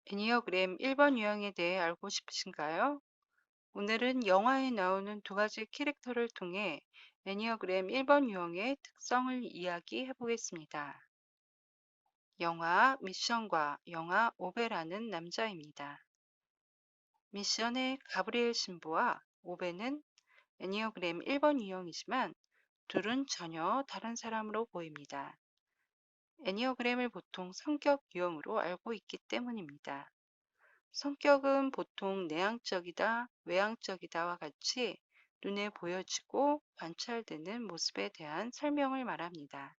애니어그램 1번 유형에 대해 알고 싶으신가요? 오늘은 영화에 나오는 두 가지 캐릭터를 통해 애니어그램 1번 유형의 특성을 이야기해 보겠습니다. 영화 미션과 영화 오베라는 남자입니다. 미션의 가브리엘 신부와 오베는 애니어그램 1번 유형이지만 둘은 전혀 다른 사람으로 보입니다. 애니어그램을 보통 성격 유형으로 알고 있기 때문입니다. 성격은 보통 내향적이다, 외향적이다와 같이 눈에 보여지고 관찰되는 모습에 대한 설명을 말합니다.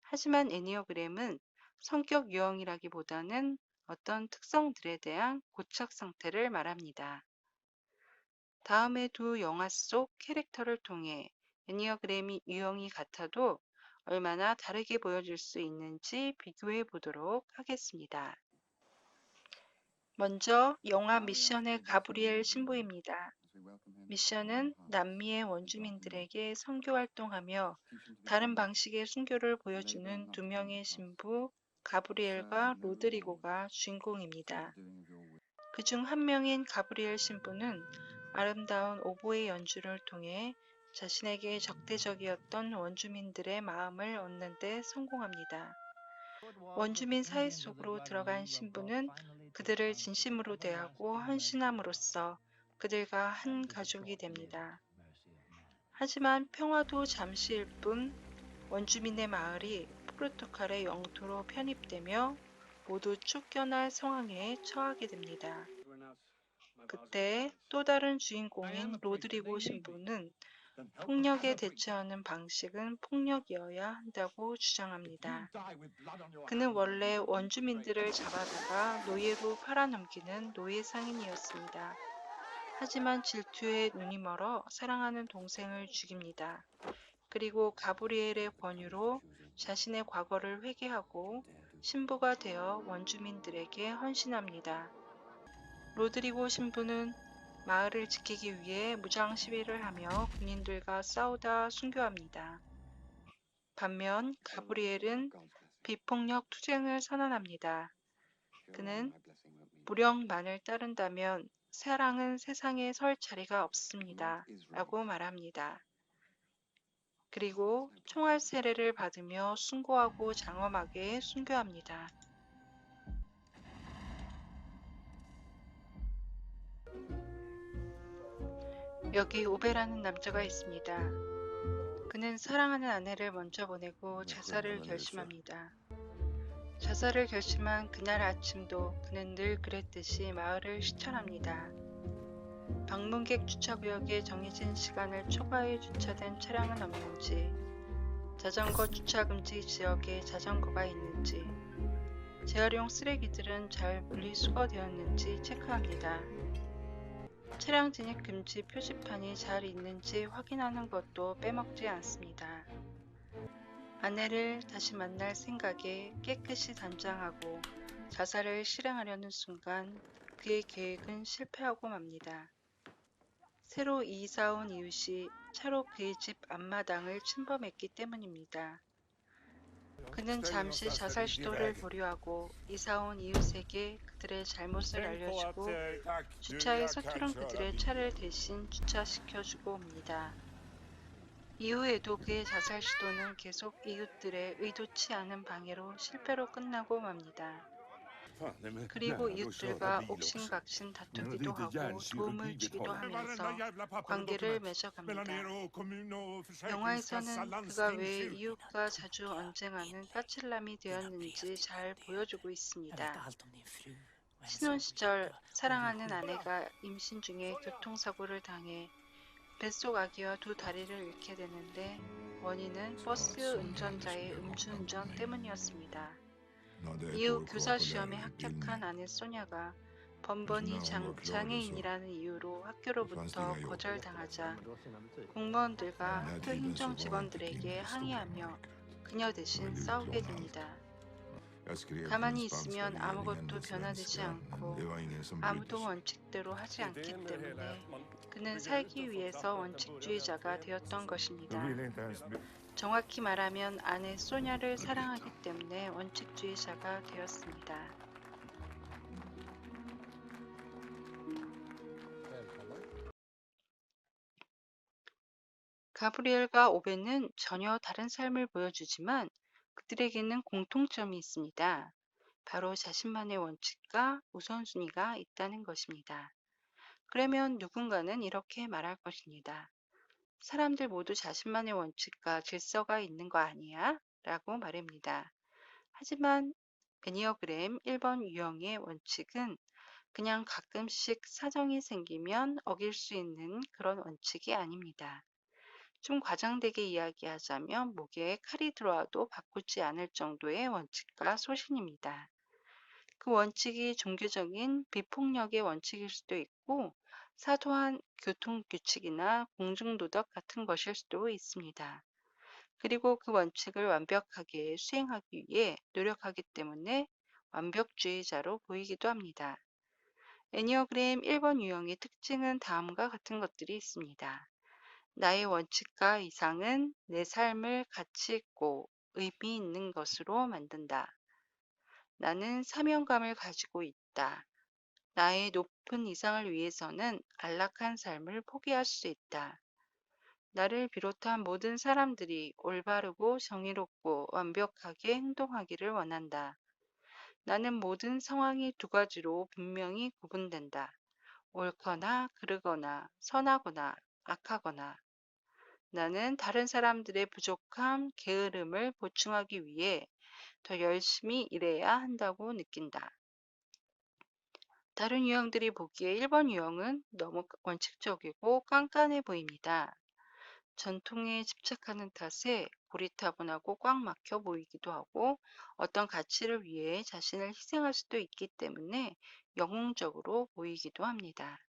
하지만 애니어그램은 성격 유형이라기보다는 어떤 특성들에 대한 고착 상태를 말합니다. 다음의 두 영화 속 캐릭터를 통해 애니어그램이 유형이 같아도 얼마나 다르게 보여질 수 있는지 비교해 보도록 하겠습니다. 먼저 영화 미션의 가브리엘 신부입니다. 미션은 남미의 원주민들에게 선교 활동하며 다른 방식의 순교를 보여주는 두 명의 신부 가브리엘과 로드리고가 주인공입니다. 그중 한 명인 가브리엘 신부는 아름다운 오보의 연주를 통해 자신에게 적대적이었던 원주민들의 마음을 얻는 데 성공합니다. 원주민 사회 속으로 들어간 신부는 그들을 진심으로 대하고 헌신함으로써 그들과 한 가족이 됩니다. 하지만 평화도 잠시일 뿐 원주민의 마을이 포르투갈의 영토로 편입되며 모두 쫓겨날 상황에 처하게 됩니다. 그때 또 다른 주인공인 로드리고 신부는 폭력에 대처하는 방식은 폭력이어야 한다고 주장합니다. 그는 원래 원주민들을 잡아다가 노예로 팔아넘기는 노예 상인이었습니다. 하지만 질투에 눈이 멀어 사랑하는 동생을 죽입니다. 그리고 가브리엘의 권유로 자신의 과거를 회개하고 신부가 되어 원주민들에게 헌신합니다. 로드리고 신부는 마을을 지키기 위해 무장 시위를 하며 군인들과 싸우다 순교합니다. 반면 가브리엘은 비폭력 투쟁을 선언합니다. 그는 무력만을 따른다면 사랑은 세상에 설 자리가 없습니다. 라고 말합니다. 그리고 총알 세례를 받으며 숭고하고 장엄하게 순교합니다. 여기 오베라는 남자가 있습니다. 그는 사랑하는 아내를 먼저 보내고 자살을 결심합니다. 자살을 결심한 그날 아침도 그는 늘 그랬듯이 마을을 시찰합니다. 방문객 주차구역에 정해진 시간을 초과해 주차된 차량은 없는지, 자전거 주차 금지 지역에 자전거가 있는지, 재활용 쓰레기들은 잘 분리수거되었는지 체크합니다. 차량 진입 금지 표지판이 잘 있는지 확인하는 것도 빼먹지 않습니다. 아내를 다시 만날 생각에 깨끗이 단장하고 자살을 실행하려는 순간 그의 계획은 실패하고 맙니다. 새로 이사 온 이웃이 차로 그의 집 앞마당을 침범했기 때문입니다. 그는 잠시 자살 시도를 보류하고 이사 온 이웃에게 그들의 잘못을 알려주고 주차에 서투른 그들의 차를 대신 주차시켜주고 옵니다. 이후에도 그의 자살 시도는 계속 이웃들의 의도치 않은 방해로 실패로 끝나고 맙니다. 그리고 이웃들과 옥신각신 다투기도 하고 도움을 주기도 하면서 관계를 맺어갑니다. 영화에서는 그가 왜 이웃과 자주 언쟁하는 까칠남이 되었는지 잘 보여주고 있습니다. 신혼 시절 사랑하는 아내가 임신 중에 교통사고를 당해 뱃속 아기와 두 다리를 잃게 되는데 원인은 버스 운전자의 음주운전 때문이었습니다. 이후 교사 시험에 합격한 아내 소냐가 번번이 장애인이라는 이유로 학교로부터 거절당하자 공무원들과 학교 행정 직원들에게 항의하며 그녀 대신 싸우게 됩니다. 가만히 있으면 아무것도 변화되지 않고 아무도 원칙대로 하지 않기 때문에 그는 살기 위해서 원칙주의자가 되었던 것입니다. 정확히 말하면 아내 소냐를 사랑하기 때문에 원칙주의자가 되었습니다. 가브리엘과 오벤은 전혀 다른 삶을 보여주지만 그들에게는 공통점이 있습니다. 바로 자신만의 원칙과 우선순위가 있다는 것입니다. 그러면 누군가는 이렇게 말할 것입니다. 사람들 모두 자신만의 원칙과 질서가 있는 거 아니야? 라고 말합니다. 하지만 애니어그램 1번 유형의 원칙은 그냥 가끔씩 사정이 생기면 어길 수 있는 그런 원칙이 아닙니다. 좀 과장되게 이야기하자면 목에 칼이 들어와도 바꾸지 않을 정도의 원칙과 소신입니다. 그 원칙이 종교적인 비폭력의 원칙일 수도 있고 사소한 교통규칙이나 공중도덕 같은 것일 수도 있습니다. 그리고 그 원칙을 완벽하게 수행하기 위해 노력하기 때문에 완벽주의자로 보이기도 합니다. 애니어그램 1번 유형의 특징은 다음과 같은 것들이 있습니다. 나의 원칙과 이상은 내 삶을 가치 있고 의미 있는 것으로 만든다. 나는 사명감을 가지고 있다. 나의 높은 이상을 위해서는 안락한 삶을 포기할 수 있다. 나를 비롯한 모든 사람들이 올바르고 정의롭고 완벽하게 행동하기를 원한다. 나는 모든 상황이 두 가지로 분명히 구분된다. 옳거나 그르거나 선하거나 악하거나. 나는 다른 사람들의 부족함, 게으름을 보충하기 위해 더 열심히 일해야 한다고 느낀다. 다른 유형들이 보기에 1번 유형은 너무 원칙적이고 깐깐해 보입니다. 전통에 집착하는 탓에 고리타분하고 꽉 막혀 보이기도 하고 어떤 가치를 위해 자신을 희생할 수도 있기 때문에 영웅적으로 보이기도 합니다.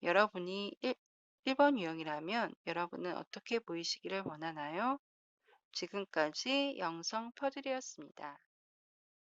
여러분이 1번 유형이라면 여러분은 어떻게 보이시기를 원하나요? 지금까지 영성 퍼즐이었습니다.